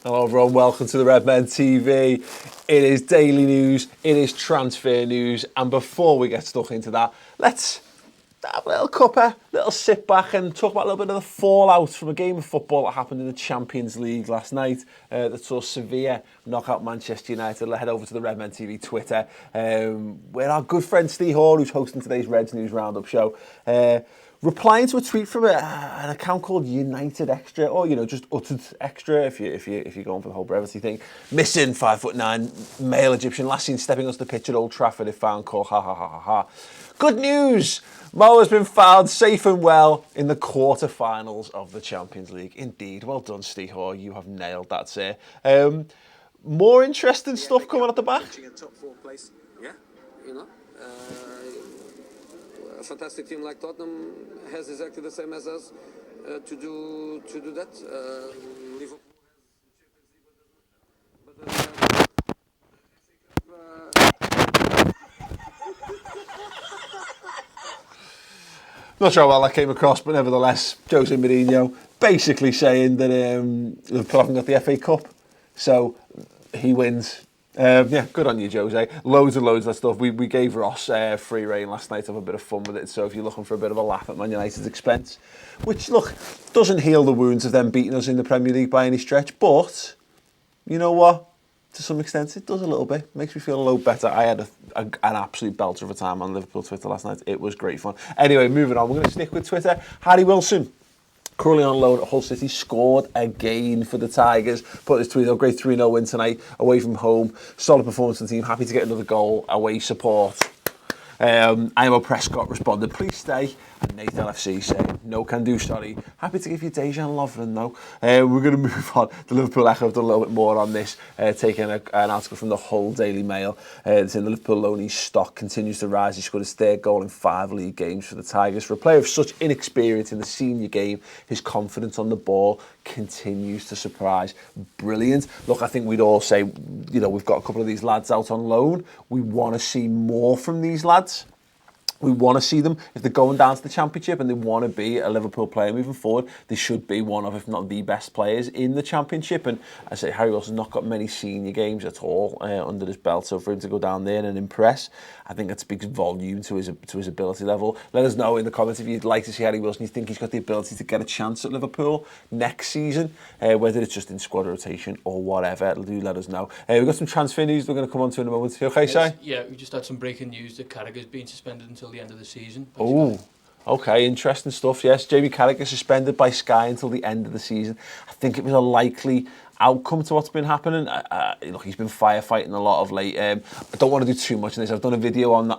Hello everyone, welcome to the Redmen TV. It is daily news, it is transfer news, and before we get stuck into that, let's have a little cuppa, little sit back and talk about a little bit of the fallout from a game of football that happened in the Champions League last night that saw Sevilla knock out Manchester United. Head over to the Redmen TV Twitter, where our good friend Steve Hall, who's hosting today's Reds News Roundup show, replying to a tweet from an account called United Extra, or just uttered extra if you're going for the whole brevity thing. Missing 5'9" male Egyptian last seen stepping onto the pitch at Old Trafford if found call. Ha ha ha ha ha. Good news! Mo has been found safe and well in the quarter-finals of the Champions League. Indeed, well done, Steve Hoare. You have nailed that, sir. More interesting stuff coming at the back. A top 4 place. Yeah, a fantastic team like Tottenham has exactly the same as us to do that. Liverpool Not sure how well that came across, but nevertheless, Jose Mourinho basically saying that Liverpool haven't got the FA Cup, so he wins. Yeah, good on you, Jose. Loads and loads of stuff. We gave Ross free rein last night to have a bit of fun with it, so if you're looking for a bit of a laugh at Man United's expense, which, look, doesn't heal the wounds of them beating us in the Premier League by any stretch, but you know what? To some extent, it does a little bit. Makes me feel a little better. I had an absolute belter of a time on Liverpool Twitter last night. It was great fun. Anyway, moving on. We're going to stick with Twitter. Harry Wilson, currently on loan at Hull City, scored again for the Tigers. Put his tweet out, great 3-0 win tonight, away from home. Solid performance from the team. Happy to get another goal. Away support. Imo Prescott responded, please stay. And Nathan LFC saying, no can do, sorry. Happy to give you Dejan Lovren though. We're going to move on. The Liverpool Echo have done a little bit more on this, taking an article from the Hull Daily Mail. Saying the Liverpool loanee stock continues to rise. He scored his third goal in 5 league games for the Tigers. For a player of such inexperience in the senior game, his confidence on the ball continues to surprise. Brilliant. Look, I think we'd all say, we've got a couple of these lads out on loan. We want to see more from these lads. We want to see them, if they're going down to the Championship and they want to be a Liverpool player moving forward, they should be one of, if not the best players in the Championship. And I say Harry Wilson's not got many senior games at all under his belt, so for him to go down there and impress, I think that speaks volume to his ability level. Let us know in the comments if you'd like to see Harry Wilson, you think he's got the ability to get a chance at Liverpool next season, whether it's just in squad rotation or whatever. Do let us know. We've got some transfer news we're going to come on to in a moment. You okay, Si? Yeah, we just had some breaking news that Carragher's been suspended until the end of the season. Oh, okay, interesting stuff. Yes, Jamie Carragher suspended by Sky until the end of the season. I think it was a likely outcome to what's been happening. Look, he's been firefighting a lot of late. I don't want to do too much on this. I've done a video on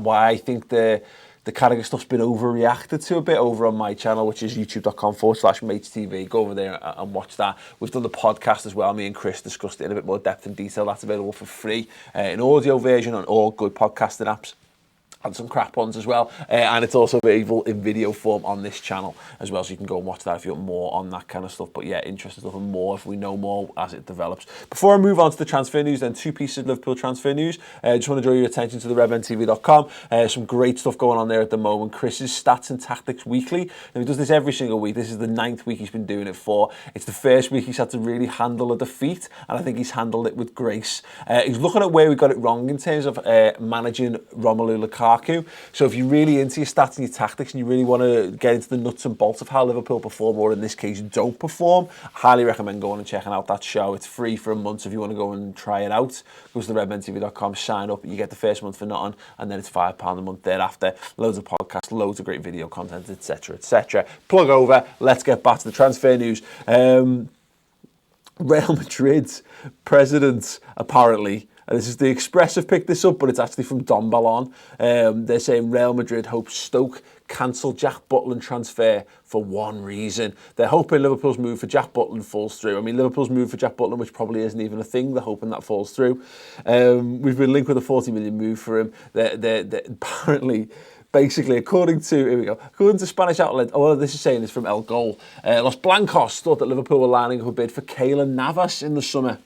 why I think the Carragher stuff's been overreacted to a bit over on my channel, which is youtube.com/MatesTV. Go over there and watch that. We've done the podcast as well. Me and Chris discussed it in a bit more depth and detail. That's available for free in audio version on all good podcasting apps. And some crap ones as well, and it's also available in video form on this channel as well, so you can go and watch that if you want more on that kind of stuff. But yeah, interesting stuff and more if we know more as it develops. Before I move on to the transfer news, then 2 pieces of Liverpool transfer news. Just want to draw your attention to the redmentv.com. Some great stuff going on there at the moment. Chris's Stats and Tactics Weekly. Now, he does this every single week. This is the 9th week he's been doing it for. It's the first week he's had to really handle a defeat, and I think he's handled it with grace. He's looking at where we got it wrong in terms of managing Romelu Lukaku. So if you're really into your stats and your tactics and you really want to get into the nuts and bolts of how Liverpool perform, or in this case don't perform, I highly recommend going and checking out that show. It's free for a month, so if you want to go and try it out, go to redmentv.com, sign up, you get the first month for nothing, and then it's £5 a month thereafter. Loads of podcasts, loads of great video content, etc, etc. Plug over, let's get back to the transfer news. Real Madrid's president, apparently, and this is the Express have picked this up, but it's actually from Don Ballon. They're saying Real Madrid hopes Stoke cancel Jack Butland transfer for one reason. They're hoping Liverpool's move for Jack Butland falls through. I mean, Liverpool's move for Jack Butland, which probably isn't even a thing, they're hoping that falls through. We've been linked with a 40 million move for him. They're apparently... Basically, according to Spanish outlet, this is saying this from El Gol, Los Blancos thought that Liverpool were lining up a bid for Keylor Navas in the summer,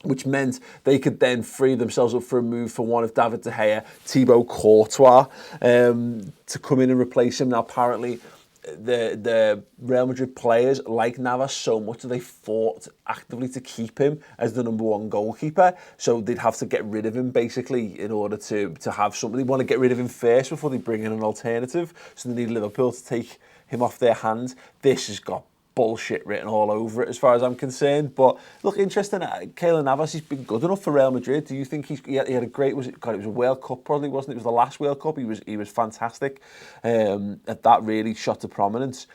which meant they could then free themselves up for a move for one of David De Gea, Thibaut Courtois, to come in and replace him. Now, apparently, the Real Madrid players like Navas so much that they fought actively to keep him as the number one goalkeeper. So they'd have to get rid of him basically in order to have somebody. They want to get rid of him first before they bring in an alternative. So they need Liverpool to take him off their hands. This has got bullshit written all over it as far as I'm concerned. But look, interesting. Keylor Navas, he's been good enough for Real Madrid. Do you think he had a great? It was a World Cup probably, wasn't it? It was the last World Cup. He was fantastic. At that really shot to prominence.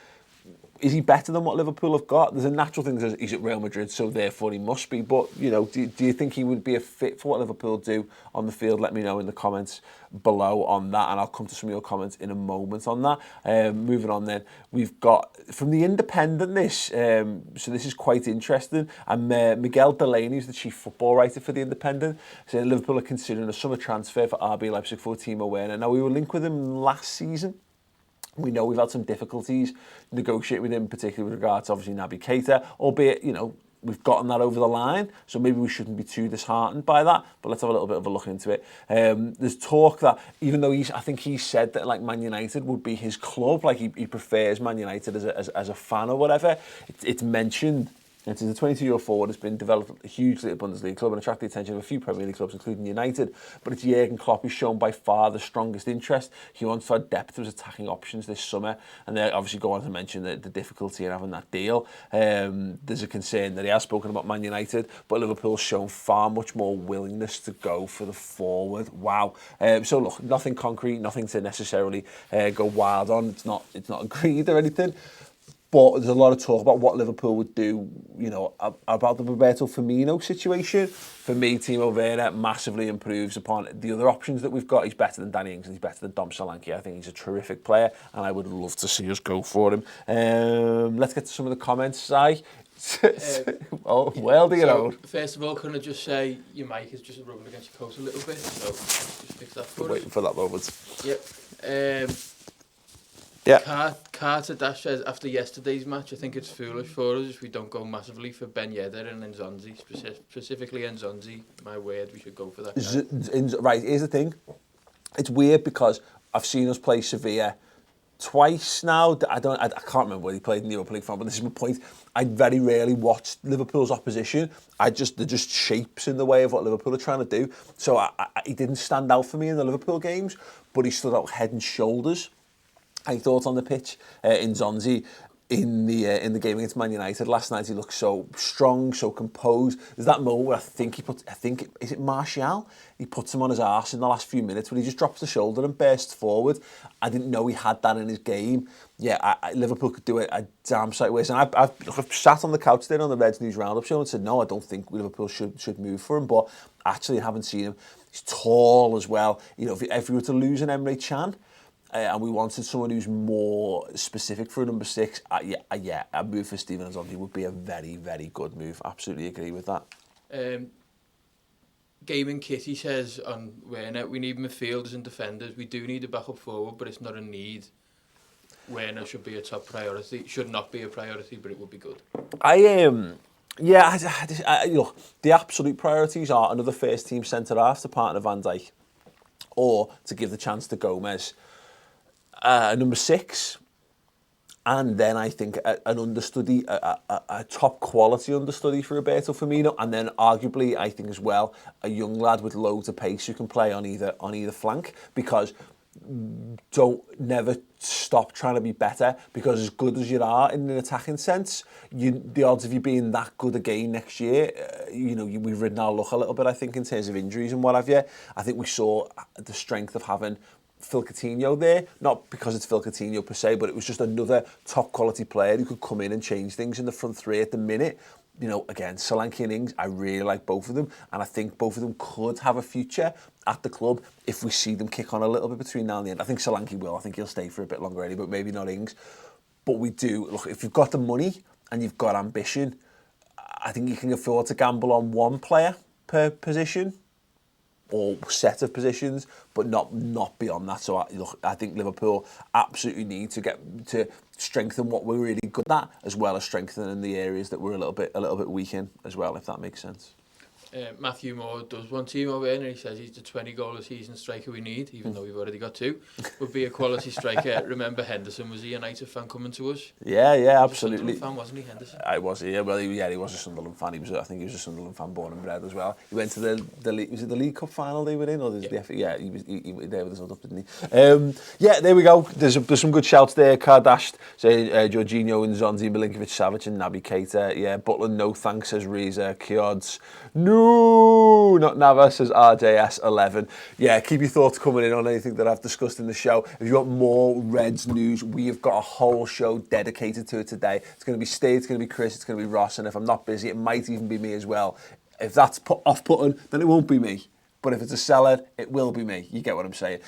Is he better than what Liverpool have got? There's a natural thing that says he's at Real Madrid, so therefore he must be. But, you know, do you think he would be a fit for what Liverpool do on the field? Let me know in the comments below on that, and I'll come to some of your comments in a moment on that. Moving on then, we've got, from the Independent so this is quite interesting, and Miguel Delaney, who's the chief football writer for the Independent, saying Liverpool are considering a summer transfer for RB Leipzig for Timo Werner. Now, we were linked with him last season. We know we've had some difficulties negotiating with him, particularly with regards to obviously Naby Keita, albeit, you know, we've gotten that over the line, so maybe we shouldn't be too disheartened by that, but let's have a little bit of a look into it. There's talk that, even though I think he said that like Man United would be his club, like he prefers Man United as a fan or whatever, it's mentioned. It is a 22-year-old forward has been developed hugely at the Bundesliga club and attracted the attention of a few Premier League clubs, including United. But it's Jurgen Klopp who's shown by far the strongest interest. He wants to add depth to his attacking options this summer, and they obviously go on to mention the difficulty in having that deal. There's a concern that he has spoken about Man United, but Liverpool's shown far much more willingness to go for the forward. Wow. So look, nothing concrete, nothing to necessarily go wild on. It's not agreed or anything. But there's a lot of talk about what Liverpool would do, you know, about the Roberto Firmino situation. For me, Timo Werner massively improves upon the other options that we've got. He's better than Danny Ings and he's better than Dom Solanke. I think he's a terrific player and I would love to see us go for him. Let's get to some of the comments, Si. Well, do you know? First of all, can I just say your mic is just rubbing against your coat a little bit, so just fix that for us. Waiting for that moment. Yep. Yeah. Carter Dash says, after yesterday's match, I think it's foolish for us if we don't go massively for Ben Yedder and Nzonzi, specifically Nzonzi. My word, we should go for that. Right, here's the thing. It's weird because I've seen us play Sevilla twice now. I can't remember where he played in the Europa League final, but this is my point. I very rarely watched Liverpool's opposition. They're just shapes in the way of what Liverpool are trying to do. So he didn't stand out for me in the Liverpool games, but he stood out head and shoulders. I thought on the pitch in Nzonzi in the game against Man United last night, he looked so strong, so composed. There's that moment where is it Martial? He puts him on his arse in the last few minutes, where he just drops the shoulder and bursts forward. I didn't know he had that in his game. Yeah, Liverpool could do it a damn sight worse. And I've sat on the couch there on the Reds News Roundup show and said, no, I don't think Liverpool should move for him. But actually, I haven't seen him. He's tall as well. You know, if we were to lose an Emre Can, and we wanted someone who's more specific for a number 6, a move for Steven Nzonzi would be a very, very good move. Absolutely agree with that. Gaming Kitty says on Werner, we need midfielders and defenders. We do need a backup forward, but it's not a need. Werner should be a top priority. Should not be a priority, but it would be good. Look, the absolute priorities are another first team centre half to partner Van Dijk, or to give the chance to Gomez. Number 6, and then I think an understudy, a top quality understudy for Roberto Firmino, and then arguably I think as well a young lad with loads of pace who can play on either flank, because never stop trying to be better, because as good as you are in an attacking sense, the odds of you being that good again next year, we've ridden our luck a little bit, I think, in terms of injuries and what have you. I think we saw the strength of having Phil Coutinho there, not because it's Phil Coutinho per se, but it was just another top quality player who could come in and change things in the front three at the minute. You know, again, Solanke and Ings, I really like both of them, and I think both of them could have a future at the club if we see them kick on a little bit between now and the end. I think Solanke will. I think he'll stay for a bit longer anyway, but maybe not Ings. But we do, look, if you've got the money and you've got ambition, I think you can afford to gamble on one player per position or set of positions, but not beyond that. So I think Liverpool absolutely need to get to strengthen what we're really good at, as well as strengthening the areas that we're a little bit weak in as well, if that makes sense. Matthew Moore does want Timo Werner. He says he's the 20-goal-a-season striker we need, even though we've already got 2. Would be a quality striker. Remember Henderson was a United fan coming to us? Yeah, absolutely. He was a Sunderland fan, wasn't he, Henderson? I was, yeah. Well, he was a Sunderland fan. I think he was a Sunderland fan, born and bred as well. He went to the was it the League Cup final they were in, or the FA? Yeah, he was there with us up, didn't he? Yeah, there we go. There's some good shouts there. Kardashed, say Jorginho and Zonzi, Milinkovic-Savic and Naby Keita. Yeah, Butler, no thanks, says Reza. Kiods, no, not Navas, says RJS11. Yeah, keep your thoughts coming in on anything that I've discussed in the show. If you want more Reds news, we have got a whole show dedicated to it today. It's going to be Steve, it's going to be Chris, it's going to be Ross, and if I'm not busy, it might even be me as well. If that's off-putting, then it won't be me. But if it's a seller, it will be me. You get what I'm saying.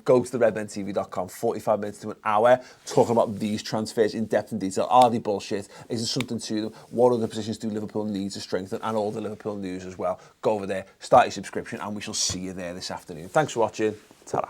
Go to the redmentv.com, 45 minutes to an hour, talking about these transfers in depth and detail. Are they bullshit? Is there something to them? What other positions do Liverpool need to strengthen? And all the Liverpool news as well. Go over there, start your subscription, and we shall see you there this afternoon. Thanks for watching. Ta-ra.